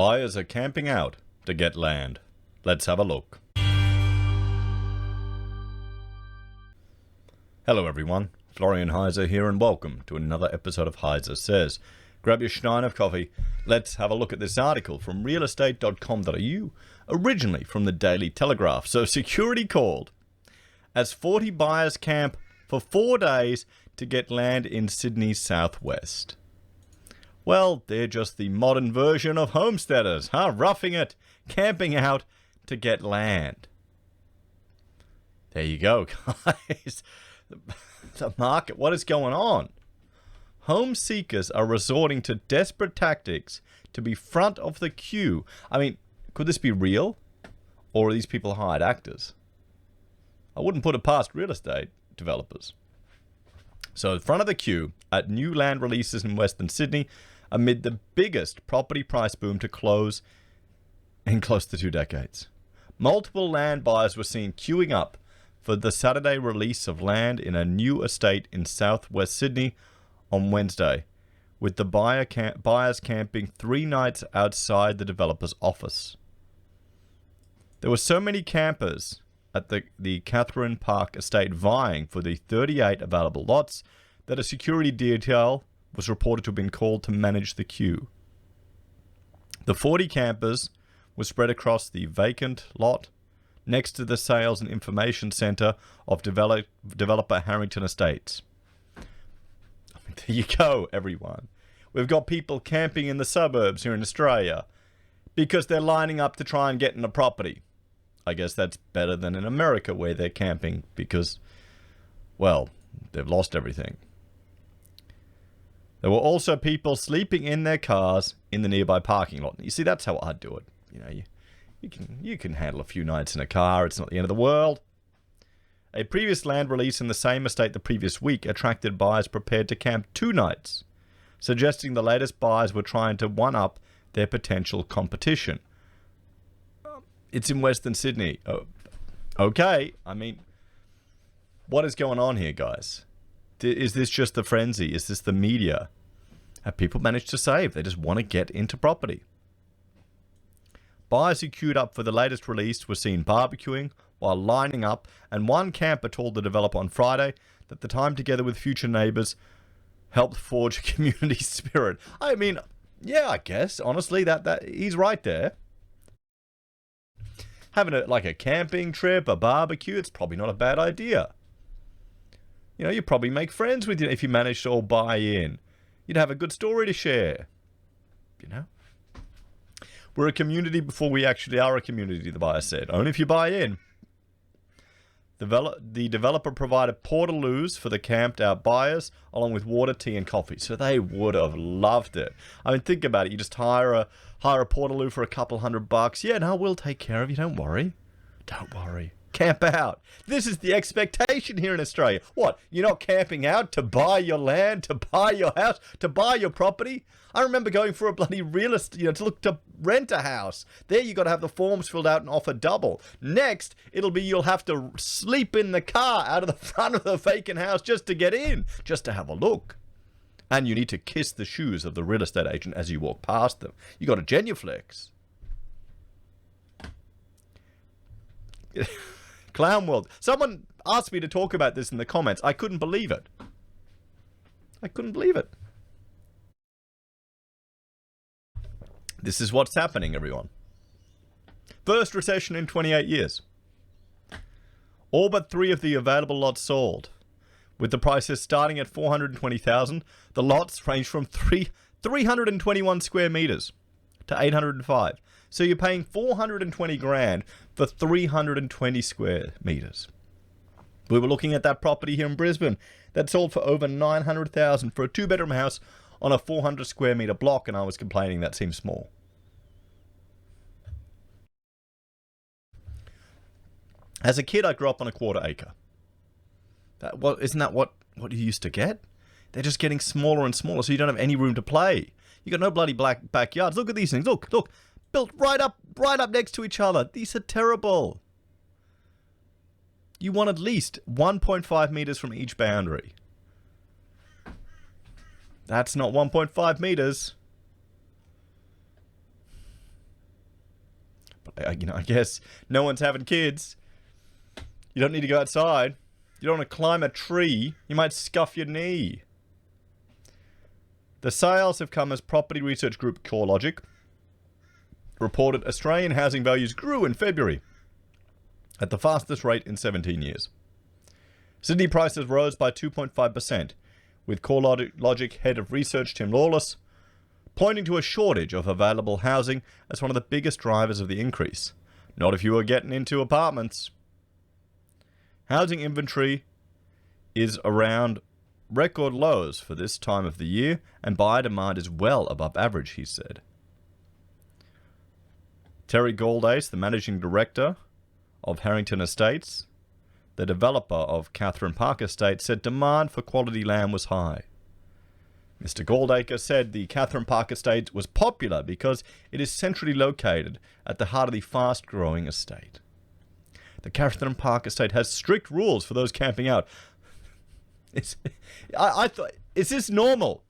Buyers are camping out to get land. Let's have a look. Hello everyone, Florian.heise here and welcome to another episode of HeiseSays. Grab your stein of coffee. Let's have a look at this article from realestate.com.au, originally from the Daily Telegraph. So security called as 40 buyers camp for 4 days to get land in Sydney's southwest. Well, they're just the modern version of homesteaders, huh? Roughing it, camping out to get land. There you go, guys. The market, what is going on? Home seekers are resorting to desperate tactics to be front of the queue. I mean, could this be real? Or are these people hired actors? I wouldn't put it past real estate developers. So, front of the queue at new land releases in Western Sydney amid the biggest property price boom to close in close to 2 decades. Multiple land buyers were seen queuing up for the Saturday release of land in a new estate in southwest Sydney on Wednesday, with the buyers camping 3 nights outside the developer's office. There were so many campers at the Catherine Park estate vying for the 38 available lots that a security detail was reported to have been called to manage the queue. The 40 campers were spread across the vacant lot next to the Sales and Information Centre of developer Harrington Estates. There you go, everyone. We've got people camping in the suburbs here in Australia because they're lining up to try and get in a property. I guess that's better than in America where they're camping because, well, they've lost everything. There were also people sleeping in their cars in the nearby parking lot. You see, that's how I'd do it. You know, you can handle a few nights in a car. It's not the end of the world. A previous land release in the same estate the previous week attracted buyers prepared to camp 2 nights, suggesting the latest buyers were trying to one-up their potential competition. It's in Western Sydney. Oh, okay, I mean, what is going on here, guys? Is this just the frenzy? Is this the media? Have people managed to save? They just want to get into property. Buyers who queued up for the latest release were seen barbecuing while lining up, and one camper told the developer on Friday that the time together with future neighbours helped forge a community spirit. I mean, yeah, I guess, honestly, that he's right there. Having a camping trip, a barbecue, it's probably not a bad idea. You know, you probably make friends with you if you manage to all buy in. You'd have a good story to share. You know? We're a community before we actually are a community, the buyer said. Only if you buy in. The developer provided portaloos for the camped out buyers, along with water, tea, and coffee. So they would have loved it. I mean, think about it. You just hire a portaloo for a couple $100. Yeah, no, we'll take care of you. Don't worry. Don't worry. Camp out. This is the expectation here in Australia. What? You're not camping out to buy your land, to buy your house, to buy your property? I remember going for a bloody real estate, to rent a house. There you got to have the forms filled out and offer double. Next, it'll be you'll have to sleep in the car out of the front of the vacant house just to get in, just to have a look. And you need to kiss the shoes of the real estate agent as you walk past them. You got to genuflex. Clown world. Someone asked me to talk about this in the comments. I couldn't believe it. I couldn't believe it. This is what's happening, everyone. First recession in 28 years. All but 3 of the available lots sold. With the prices starting at $420,000, the lots range from 321 square meters to 805. So you're paying $420,000 for 320 square meters. We were looking at that property here in Brisbane that sold for over $900,000 for a 2-bedroom house on a 400 square meter block, and I was complaining that seems small. As a kid, I grew up on a 1/4 acre. Isn't that what you used to get? They're just getting smaller and smaller, so you don't have any room to play. You got no bloody backyards. Look at these things. Look. Built right up next to each other. These are terrible. You want at least 1.5 meters from each boundary. That's not 1.5 meters. I guess no one's having kids. You don't need to go outside. You don't want to climb a tree. You might scuff your knee. The sales have come as property research group CoreLogic reported Australian housing values grew in February at the fastest rate in 17 years. Sydney prices rose by 2.5%, with CoreLogic head of research Tim Lawless pointing to a shortage of available housing as one of the biggest drivers of the increase. Not if you are getting into apartments. Housing inventory is around record lows for this time of the year, and buyer demand is well above average, he said. Terry Goldace, the managing director of Harrington Estates, the developer of Catherine Park Estate, said demand for quality land was high. Mr. Goldacre said the Catherine Park Estate was popular because it is centrally located at the heart of the fast-growing estate. The Catherine Park Estate has strict rules for those camping out. I thought, is this normal?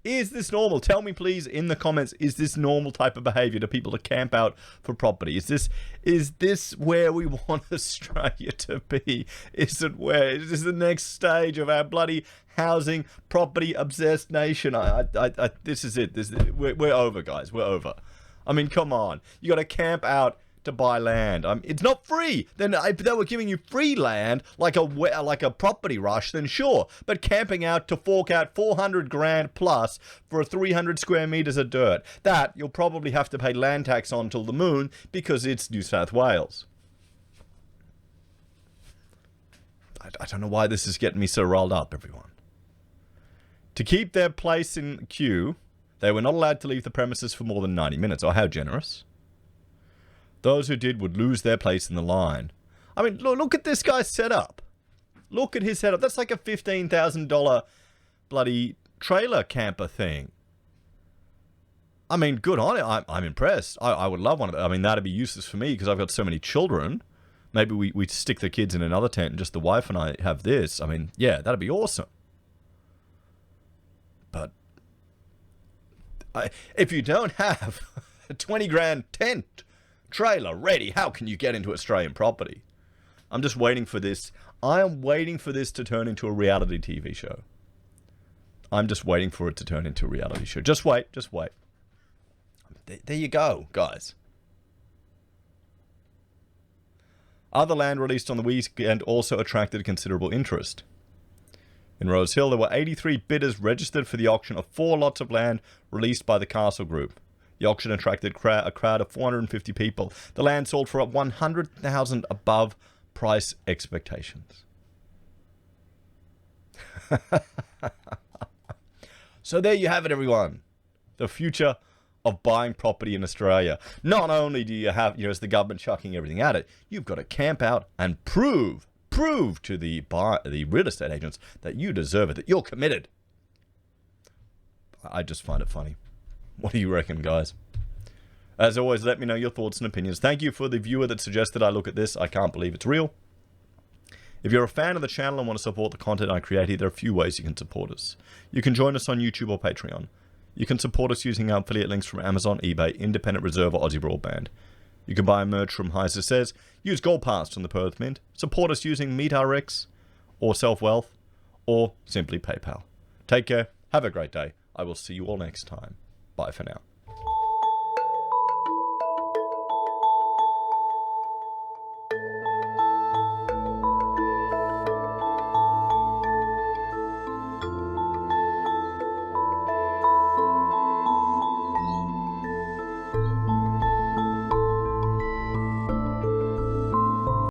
Is this normal? Tell me, please, in the comments, is this normal type of behavior to people to camp out for property? Is this where we want Australia to be? Is this the next stage of our bloody housing, property obsessed nation? This is it. We're over, guys. We're over. I mean, come on. You got to camp out to buy land. It's not free. Then if they were giving you free land like a property rush, then sure. But camping out to fork out 400 grand plus for 300 square meters of dirt, that you'll probably have to pay land tax on till the moon because it's New South Wales. I don't know why this is getting me so riled up, everyone. To keep their place in queue, they were not allowed to leave the premises for more than 90 minutes. Oh, how generous. Those who did would lose their place in the line. I mean, look at this guy's setup. Look at his setup. That's like a $15,000 bloody trailer camper thing. I mean, good on it. I'm impressed. I would love one of them. I mean, that'd be useless for me because I've got so many children. Maybe we stick the kids in another tent and just the wife and I have this. I mean, yeah, that'd be awesome. But if you don't have a 20 grand tent trailer ready, how can you get into Australian property? I'm just waiting for this. I am waiting for this to turn into a reality TV show. I'm just waiting for it to turn into a reality show. Just wait, just wait. There you go, guys. Other land released on the weekend also attracted considerable interest. In Rose Hill, there were 83 bidders registered for the auction of 4 lots of land released by the Castle Group. The auction attracted a crowd of 450 people. The land sold for $100,000 above price expectations. So there you have it, everyone. The future of buying property in Australia. Not only do you have, as the government chucking everything at it, you've got to camp out and prove to the real estate agents that you deserve it, that you're committed. I just find it funny. What do you reckon, guys? As always, let me know your thoughts and opinions. Thank you for the viewer that suggested I look at this. I can't believe it's real. If you're a fan of the channel and want to support the content I create here, there are a few ways you can support us. You can join us on YouTube or Patreon. You can support us using our affiliate links from Amazon, eBay, Independent Reserve, or AussieBroadband. You can buy merch from HeiseSays, use Gold Pass from the Perth Mint, support us using MeetRx or SelfWealth, or simply PayPal. Take care. Have a great day. I will see you all next time. Bye for now.